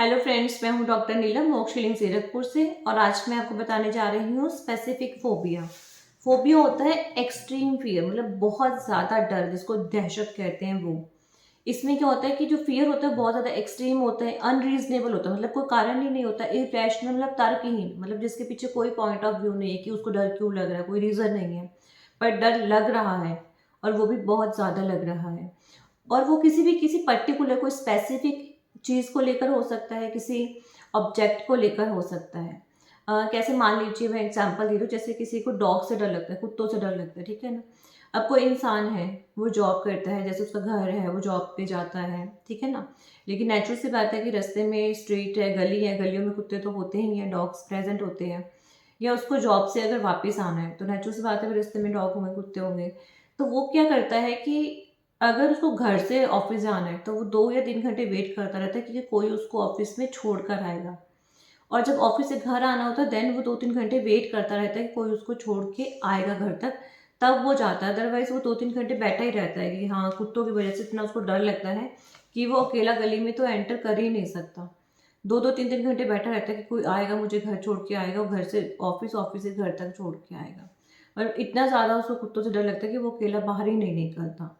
Hello friends, मैं हूं doctor नीलम मोक्ष हीलिंग जीरकपुर से। और आज मैं आपको बताने जा रही हूँ स्पेसिफिक फोबिया। फोबिया होता है एक्सट्रीम फियर, मतलब बहुत ज़्यादा डर, जिसको दहशत कहते हैं वो। इसमें क्या होता है कि जो फियर होता है बहुत ज़्यादा एक्सट्रीम होता है, अनरीजनेबल होता है, मतलब कोई कारण ही नहीं होता, इरेशनल, मतलब तर्कहीन, मतलब जिसके पीछे कोई पॉइंट ऑफ व्यू नहीं है कि उसको डर क्यों लग रहा है, कोई रीज़न नहीं है, पर डर लग रहा है, और वो भी बहुत ज़्यादा लग रहा है। और वो किसी पर्टिकुलर कोई स्पेसिफिक चीज़ को लेकर हो सकता है, किसी ऑब्जेक्ट को लेकर हो सकता है। कैसे, मान लीजिए मैं एग्जांपल दे दूँ, जैसे किसी को डॉग से डर लगता है, कुत्तों से डर लगता है, ठीक है ना। अब कोई इंसान है, वो जॉब करता है, जैसे उसका घर है, वो जॉब पे जाता है, ठीक है ना। लेकिन नेचुरल सी बात है कि रास्ते में स्ट्रीट है, गली है, गलियों में कुत्ते तो होते ही हैं, डॉग्स प्रेजेंट होते हैं। या उसको जॉब से अगर वापस आना है तो नेचुरल सी बात है कि रास्ते में डॉग होंगे, कुत्ते होंगे। तो वो क्या करता है कि अगर उसको घर से ऑफिस जाना है तो वो 2 या 3 घंटे वेट करता रहता है कि कोई उसको ऑफिस में छोड़ कर आएगा। और जब ऑफिस से घर आना होता है देन वो 2-3 घंटे वेट करता रहता है कि कोई उसको छोड़ के आएगा घर तक, तब वो जाता है। अदरवाइज वो 2-3 घंटे बैठा ही रहता है कि हाँ, कुत्तों की वजह से इतना उसको डर लगता है कि वो अकेला गली में तो एंटर कर ही नहीं सकता। 2-2 3-3 घंटे बैठा रहता है कि कोई आएगा, मुझे घर छोड़ के आएगा, वो घर से ऑफिस, ऑफिस से घर तक छोड़ के आएगा। और इतना ज़्यादा उसको कुत्तों से डर लगता है कि वो अकेला बाहर ही नहीं निकलता।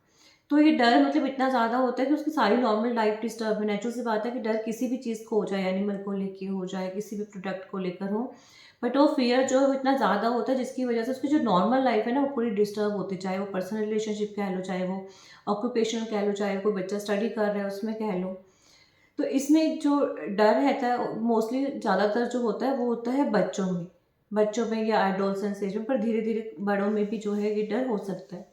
तो ये डर मतलब इतना ज़्यादा होता है कि उसकी सारी नॉर्मल लाइफ डिस्टर्ब है। नेचुरल सी बात है कि डर किसी भी चीज़ को हो जाए, एनिमल को लेके हो जाए, किसी भी प्रोडक्ट को लेकर हो। बट वो फियर जो है वो इतना ज़्यादा होता है जिसकी वजह से उसकी जो नॉर्मल लाइफ है ना वो पूरी डिस्टर्ब होती है। चाहे वो पर्सनल रिलेशनशिप कह लो, चाहे वो ऑक्यूपेशनल कह लो, चाहे कोई बच्चा स्टडी कर रहा है उसमें कह लो। तो इसमें जो डर रहता है मोस्टली ज़्यादातर जो होता है वो होता है बच्चों में या एडोलसेंस एज में, पर धीरे धीरे बड़ों में भी जो है ये डर हो सकता है।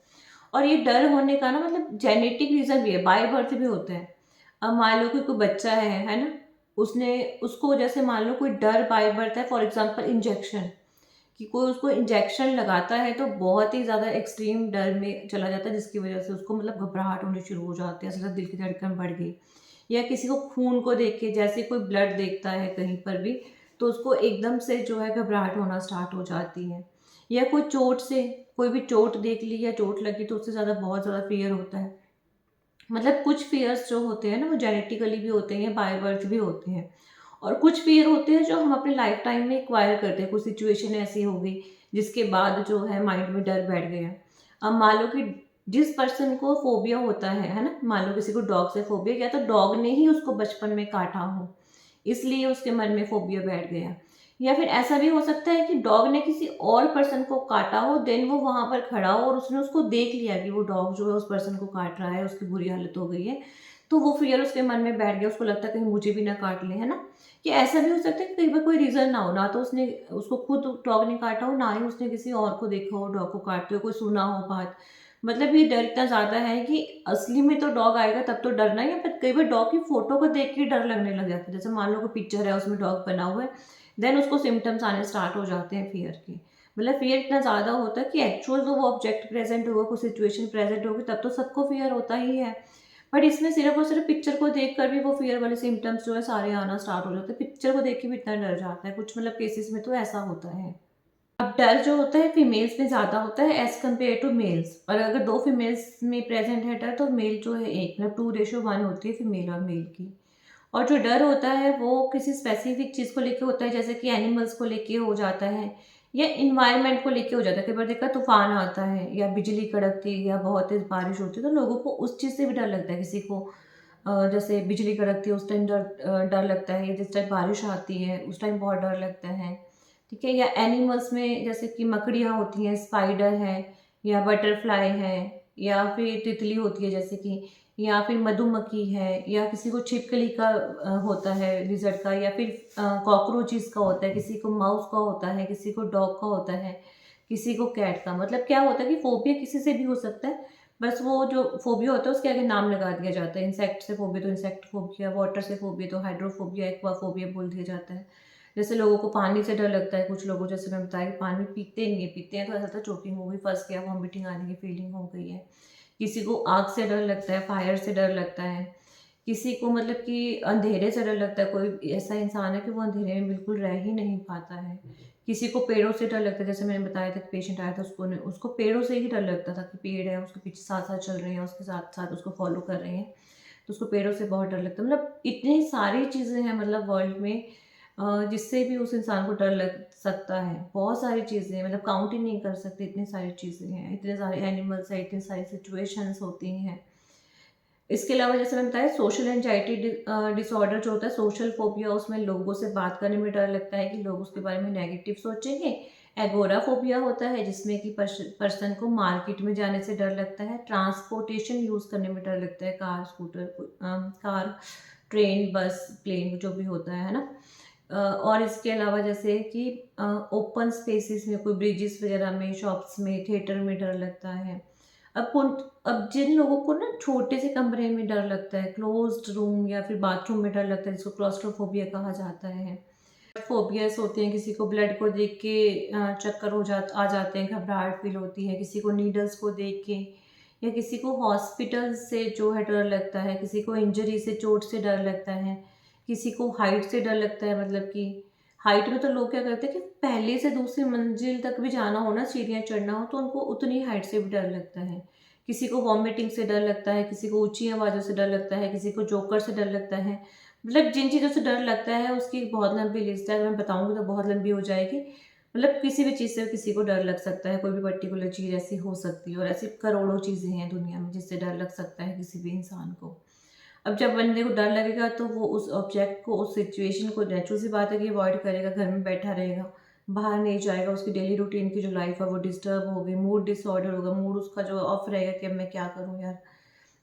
और ये डर होने का ना मतलब जेनेटिक रीज़न भी है, बाय बर्थ भी होता है। अब मान लो कि कोई बच्चा है ना, उसने उसको जैसे मान लो कोई डर बाय बर्थ है, फॉर एग्जांपल इंजेक्शन, कि कोई उसको इंजेक्शन लगाता है तो बहुत ही ज़्यादा एक्सट्रीम डर में चला जाता है, जिसकी वजह से उसको मतलब घबराहट होनी शुरू हो जाती है, ऐसा लगता है दिल की धड़कन बढ़ गई। या किसी को खून को देख के, जैसे कोई ब्लड देखता है कहीं पर भी, तो उसको एकदम से जो है घबराहट होना स्टार्ट हो जाती है। या कोई चोट से, कोई भी चोट देख ली या चोट लगी तो उससे ज़्यादा बहुत ज़्यादा फियर होता है। मतलब कुछ फियर्स जो होते हैं ना वो जेनेटिकली भी होते हैं, बाय बर्थ भी होते हैं। और कुछ फियर होते हैं जो हम अपने लाइफ टाइम में एक्वायर करते हैं, कुछ सिचुएशन ऐसी हो गई जिसके बाद जो है माइंड में डर बैठ गया। अब मान लो कि जिस पर्सन को फोबिया होता है ना, मान लो किसी को डॉग से फोबिया, या तो डॉग ने ही उसको बचपन में काटा हो, इसलिए उसके मन में फोबिया बैठ गया। या फिर ऐसा भी हो सकता है कि डॉग ने किसी और पर्सन को काटा हो, देन वो वहां पर खड़ा हो और उसने उसको देख लिया कि वो डॉग जो है उस पर्सन को काट रहा है, उसकी बुरी हालत हो गई है, तो वो फियर उसके मन में बैठ गया, उसको लगता है कहीं मुझे भी ना काट ले, है ना। कि ऐसा भी हो सकता है कि कई बार कोई रीजन ना हो, ना तो उसने उसको खुद डॉग ने काटा हो, ना ही उसने किसी और को देखा हो डॉग को काटते हुए, कोई सुना हो बात। मतलब ये डर इतना ज्यादा है कि असली में तो डॉग आएगा तब तो डरना ही है, पर कई बार डॉग की फोटो को देख के डर लगने लग जाता है। जैसे मान लो कोई पिक्चर है उसमें डॉग बना हुआ है, देन उसको सिम्टम्स आने स्टार्ट हो जाते हैं फियर के। मतलब फियर इतना ज़्यादा होता है कि एक्चुअल तो वो ऑब्जेक्ट प्रेजेंट होगा, कोई सिचुएशन प्रेजेंट होगी, तब तो सबको फियर होता ही है। बट इसमें सिर्फ और सिर्फ पिक्चर को देखकर भी वो फियर वाले सिम्टम्स जो है सारे आना स्टार्ट हो जाते हैं। पिक्चर को देख के भी इतना डर जाता है, कुछ मतलब केसेस में तो ऐसा होता है। अब डर जो होता है फीमेल्स में ज़्यादा होता है एज कम्पेयर टू मेल्स। और अगर दो फीमेल्स में प्रेजेंट है डर, तो मेल जो है एक, मतलब 2:1 होती है फीमेल और मेल की। और जो डर होता है वो किसी स्पेसिफिक चीज़ को लेके होता है, जैसे कि एनिमल्स को लेके हो जाता है, या इन्वायरमेंट को लेके हो जाता है। कई बार देखा तूफान आता है या बिजली कड़कती है या बहुत तेज बारिश होती है तो लोगों को उस चीज़ से भी डर लगता है। किसी को जैसे बिजली कड़कती है उस टाइम डर लगता है, या जिस टाइम बारिश आती है उस टाइम बहुत डर लगता है, ठीक है। या एनिमल्स में जैसे कि मकड़ियाँ होती हैं, स्पाइडर है, या बटरफ्लाई है, या फिर तितली होती है जैसे कि, या फिर मधुमक्खी है, या किसी को छिपकली का होता है, लिजर्ड का, या फिर कॉकरोचेस का होता है, किसी को माउस का होता है, किसी को डॉग का होता है, किसी को कैट का। मतलब क्या होता है कि फोबिया किसी से भी हो सकता है, बस वो जो फोबिया होता है उसके आगे नाम लगा दिया जाता है। इंसेक्ट से फोबिया तो इंसेक्ट फोबिया, वाटर से फोबिया तो हाइड्रोफोबिया, एक्वाफोबिया बोल दिया जाता है। जैसे लोगों को पानी से डर लगता है, कुछ लोगों जैसे मैं बताया कि पानी पीते नहीं है, पीते हैं तो ऐसा था चोटिंग हो गई, फंस गया, वॉमिटिंग आने की फीलिंग हो गई है। किसी को आग से डर लगता है, फायर से डर लगता है। किसी को मतलब कि अंधेरे से डर लगता है, कोई ऐसा इंसान है कि वो अंधेरे में बिल्कुल रह ही नहीं पाता है। किसी को पेड़ों से डर लगता है, जैसे मैंने बताया था कि पेशेंट आया था, उसको पेड़ों से ही डर लगता था कि पेड़ है उसके पीछे साथ साथ चल रहे हैं, उसके साथ साथ उसको फॉलो कर रहे हैं। तो उसको पेड़ों से बहुत डर लगता है। मतलब इतनी सारी चीज़ें हैं मतलब वर्ल्ड में जिससे भी उस इंसान को डर लग सकता है। बहुत सारी चीज़ें हैं, मतलब काउंट ही नहीं कर सकते, इतनी सारी चीज़ें हैं, इतने सारे एनिमल्स हैं, इतनी सारी सिचुएशंस होती हैं। इसके अलावा जैसे मैंने बताया सोशल एंजाइटी डिसऑर्डर जो होता है, सोशल फोबिया, उसमें लोगों से बात करने में डर लगता है कि लोग उसके बारे में नेगेटिव सोचेंगे। एगोराफोबिया होता है जिसमें कि पर्सन को मार्केट में जाने से डर लगता है। ट्रांसपोर्टेशन यूज़ करने में डर लगता है, कार, स्कूटर, कार, ट्रेन, बस, प्लेन जो भी होता है ना। और इसके अलावा जैसे कि ओपन स्पेसेस में, कोई ब्रिजेस वगैरह में, शॉप्स में, थिएटर में डर लगता है। अब जिन लोगों को ना छोटे से कमरे में डर लगता है, क्लोज्ड रूम या फिर बाथरूम में डर लगता है, जिसको क्लॉस्ट्रोफोबिया कहा जाता है। फोबियास होते हैं, किसी को ब्लड को देख के चक्कर आ जाते हैं, घबराहट फील होती है, किसी को नीडल्स को देख के, या किसी को हॉस्पिटल से जो है डर लगता है, किसी को इंजरी से, चोट से डर लगता है, किसी को हाइट से डर लगता है। मतलब कि हाइट में तो लोग क्या करते हैं कि पहले से दूसरी मंजिल तक भी जाना हो ना, सीढ़ियाँ चढ़ना हो, तो उनको उतनी हाइट से भी डर लगता है। किसी को वॉमिटिंग से डर लगता है, किसी को ऊंची आवाज़ों से डर लगता है, किसी को जोकर से डर लगता है। मतलब जिन चीज़ों से डर लगता है उसकी बहुत लंबी लिस्ट है, अगर मैं बताऊँगी तो बहुत लंबी हो जाएगी। मतलब किसी भी चीज़ से किसी को डर लग सकता है, कोई भी पर्टिकुलर चीज़ ऐसी हो सकती है, और ऐसी करोड़ों चीज़ें हैं दुनिया में जिससे डर लग सकता है किसी भी इंसान को। अब जब बंदे को डर लगेगा तो वो उस ऑब्जेक्ट को, उस सिचुएशन को, नेचुरल सी बात है कि अवॉइड करेगा, घर में बैठा रहेगा, बाहर नहीं जाएगा, उसकी डेली रूटीन की जो लाइफ है वो डिस्टर्ब होगी, मूड डिसऑर्डर होगा, मूड उसका जो ऑफ रहेगा कि अब मैं क्या करूँ यार,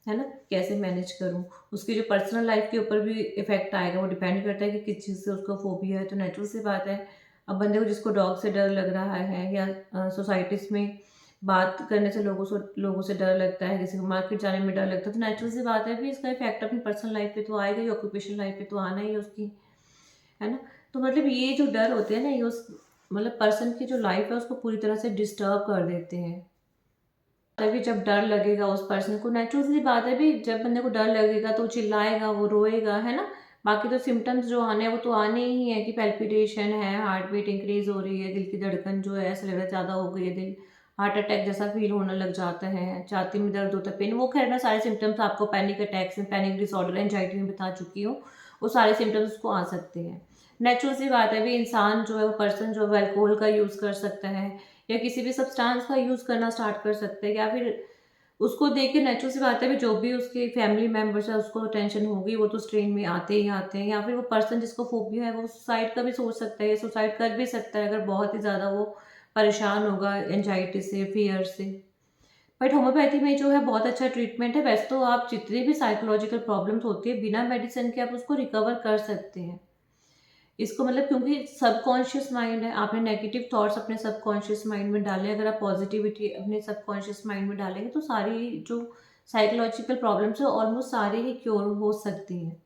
है ना? कैसे मैनेज करूँ? उसकी जो पर्सनल लाइफ़ के ऊपर भी इफ़ेक्ट आएगा, वो डिपेंड करता है कि किस चीज़ से उसको फ़ोबिया है। तो नेचुरल सी बात है, अब बंदे को जिसको डॉग से डर लग रहा है, या सोसाइटीज़ में बात करने से लोगों से डर लगता है, किसी को मार्केट जाने में डर लगता है, तो नेचुरल सी बात है कि इसका इफ़ेक्ट अपनी पर्सनल लाइफ़ पे तो आएगा ही, ऑक्यूपेशनल लाइफ़ पे तो आना ही है उसकी, है ना? तो मतलब ये जो डर होते हैं ना, ये उस मतलब पर्सन की जो लाइफ़ है उसको पूरी तरह से डिस्टर्ब कर देते हैं। तभी जब डर लगेगा उस पर्सन को, नेचुरल सी बात है भी, जब बंदे को डर लगेगा तो चिल्लाएगा, वो रोएगा, है ना? बाकी तो सिम्पटम्स जो आने हैं वो तो आने ही है कि पैल्पिटेशन है, हार्ट बीट इंक्रीज हो रही है, दिल की धड़कन जो है ऐसा लग रहा है ज़्यादा हो गई है, दिल हार्ट अटैक जैसा फील होने लग जाता है, छाती में दर्द होता है, पेन। वो खैर मैं सारे सिम्टम्स आपको पैनिक अटैक्स में, पैनिक डिसऑर्डर, एंजाइटी में बता चुकी हूँ। वो सारे सिम्टम्स उसको आ सकते हैं। नेचुरल सी बात है भी, इंसान जो है, वो पर्सन जो है अल्कोहल का यूज़ कर सकता है, या किसी भी सब्सटेंस का यूज़ करना स्टार्ट कर सकते हैं, या फिर उसको देख के नेचुरल सी बात है भी, जो भी उसके फैमिली मेंबर्स है उसको टेंशन होगी, वो तो स्ट्रेन में आते ही आते हैं। या फिर वो पर्सन जिसको फोबिया है वो सुसाइड का भी सोच सकता है, या सुसाइड कर भी सकता है अगर बहुत ही ज़्यादा वो परेशान होगा एंजाइटी से, फियर से। बट होम्योपैथी में जो है बहुत अच्छा ट्रीटमेंट है। वैसे तो आप जितनी भी साइकोलॉजिकल प्रॉब्लम्स होती है, बिना मेडिसिन के आप उसको रिकवर कर सकते हैं। इसको मतलब, क्योंकि सबकॉन्शियस माइंड है, आपने नेगेटिव थॉट्स अपने सबकॉन्शियस माइंड में डाले, अगर आप पॉजिटिविटी अपने सबकॉन्शियस माइंड में डालेंगे तो सारी जो साइकोलॉजिकल प्रॉब्लम्स है ऑलमोस्ट सारे ही क्योर हो सकती हैं।